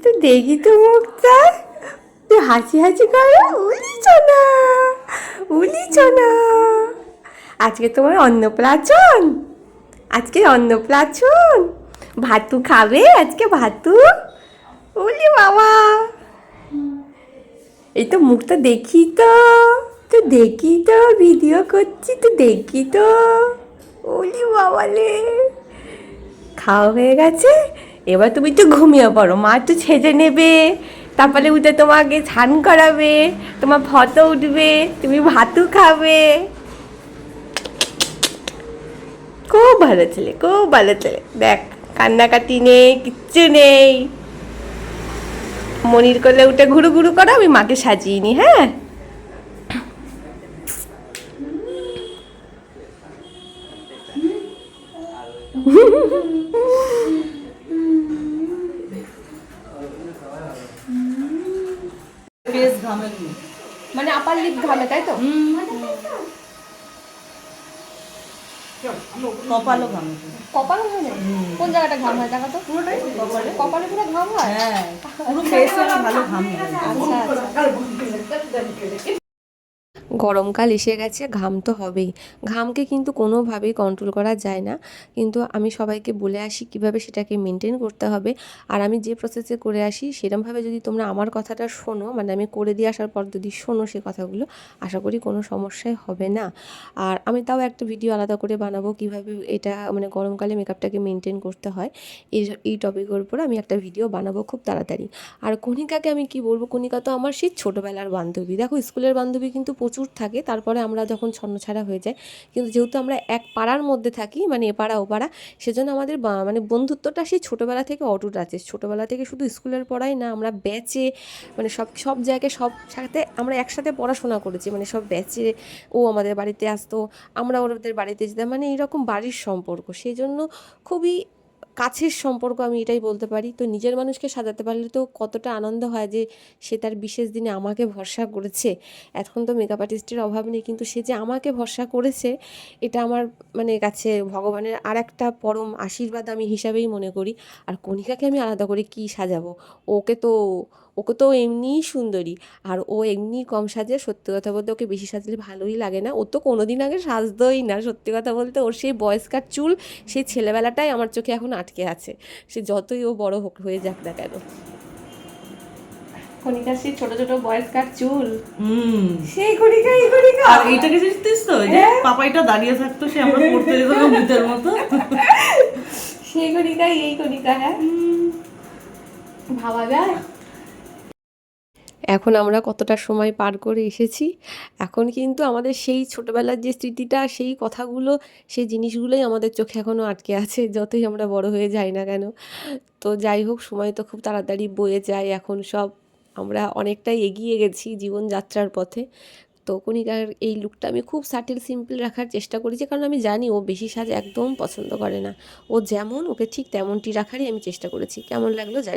তো দেখি তো মুখটা, তুই হাসি হাসি করো। উলিছ না, উলিছ না। আজকে তোমার অন্নপ্রাশন, আজকে অন্নপ্রাশন। ভাতু খাবে আজকে, ভাতু? উলি বাবা, এই তো মুখটা দেখি তো, তো দেখি তো, ভিডিও করছি তো দেখি তো। ওলি বাবালে, খাওয়া হয়ে গেছে, এবার তুমি তো ঘুমিয়ে পড়ো, মা তো ছেজে নেবে, তারপরে উঠে তোমাকে স্নান করাবে, তোমার ফটো উঠবে, তুমি ভাতু খাবে। খুব ভালো ছেলে, খুব ভালো ছেলে। দেখ, কান্নাকাটি নেই, কিচ্ছু নেই। মনির করলে উঠে ঘুরু ঘুরু করো, আমি মাকে সাজিয়ে নি। হ্যাঁ, ফেস ঘামে, মানে আপার লিপ ঘামে, তাই তো? কপালও ঘামে। কপাল ঘামে? কোন জায়গাটা ঘাম হয় দেখা তো? পুরোটাই কপালে। কপালে পুরো ঘাম হয়? হ্যাঁ, পুরো ফেসে ভালো ঘামে। আচ্ছা আচ্ছা। গরমকাল এসে গেছে, ঘাম তো হবেই। ঘামকে কিন্তু কোনোভাবেই কন্ট্রোল করা যায় না, কিন্তু আমি সবাইকে বলে আসি কীভাবে সেটাকে মেনটেন করতে হবে। আর আমি যে প্রসেসে করে আসি সেরকমভাবে যদি তোমরা আমার কথাটা শোনো, মানে আমি করে দিয়ে আসার পর যদি শোনো সে কথাগুলো, আশা করি কোনো সমস্যাই হবে না। আর আমি তাও একটা ভিডিও আলাদা করে বানাবো কীভাবে এটা মানে গরমকালে মেকআপটাকে মেনটেন করতে হয়, এই টপিকের উপর আমি একটা ভিডিও বানাবো খুব তাড়াতাড়ি। আর কণিকাকে আমি কি বলবো, কণিকা তো আমার সেই ছোটোবেলার বান্ধবী। দেখো, স্কুলের বান্ধবী কিন্তু প্রচুর থাকে, তারপরে আমরা যখন ছন্নছাড়া হয়ে যায়, কিন্তু যেহেতু আমরা এক পাড়ার মধ্যে থাকি, মানে এপাড়া ওপাড়া, সেজন্য আমাদের মানে বন্ধুত্বটা সেই ছোটোবেলা থেকে অটুট আছে। ছোটোবেলা থেকে শুধু স্কুলের পড়াই না, আমরা ব্যাচে মানে সব সব জায়গায় সব সাথে আমরা একসাথে পড়াশোনা করেছি, মানে সব ব্যাচে ও আমাদের বাড়িতে আসতো, আমরা ওদের বাড়িতে যেতাম, মানে এইরকম বাড়ির সম্পর্ক, সেই জন্য খুবই কাছের সম্পর্ক, আমি এটাই বলতে পারি। তো নিজের মানুষকে সাজাতে পারলে তো কতটা আনন্দ হয় যে সে তার বিশেষ দিনে আমাকে ভরসা করেছে। এখন তো মেকআপ আর্টিস্টের অভাব নেই, কিন্তু সে যে আমাকে ভরসা করেছে, এটা আমার মানে কাছে ভগবানের আর একটা পরম আশীর্বাদ আমি হিসাবেই মনে করি। আর কণিকাকে আমি আলাদা করে কী সাজাবো, ওকে তো ওকে তো এমনিই সুন্দরী, আর ও এমনিই কম সাজে। সত্যি কথা বলতে ওকে বেশি সাজলে ভালোই লাগে না, ও তো কোনো দিন আগে সাজতোই না। সত্যি কথা বলতে ওর সেই বয়স্কার চুল, সেই ছেলেবেলাটাই আমার চোখে এখন আটকে আছে, সে যতই ও বড় হোক হয়ে যাক না কেন। কণিকার সেই ছোট ছোট বয়স্কার চুল, সেই কণিকা, এই কণিকা। আর এইটাকে জিনিস তো, যে পাপাইটা দাঁড়িয়ে থাকতো, সে আমরা পড়তে যেতাম ভূতের মতো। সেই কণিকা, এই কণিকা। হ্যাঁ, ভাবা যায় এখন আমরা কতটা সময় পার করে এসেছি। এখন কিন্তু আমাদের সেই ছোটোবেলার যে স্মৃতিটা, সেই কথাগুলো, সেই জিনিসগুলোই আমাদের চোখে এখনও আটকে আছে, যতই আমরা বড় হয়ে যাই না কেন। তো যাই হোক, সময় তো খুব তাড়াতাড়ি বয়ে যায়, এখন সব আমরা অনেকটাই এগিয়ে গেছি জীবনযাত্রার পথে। তো কণিকার এই লুকটা আমি খুব সাটেল সিম্পল রাখার চেষ্টা করেছি, কারণ আমি জানি ও বেশি সাজ একদম পছন্দ করে না। ও যেমন, ওকে ঠিক তেমনটি রাখারই আমি চেষ্টা করেছি। কেমন লাগলো জানি।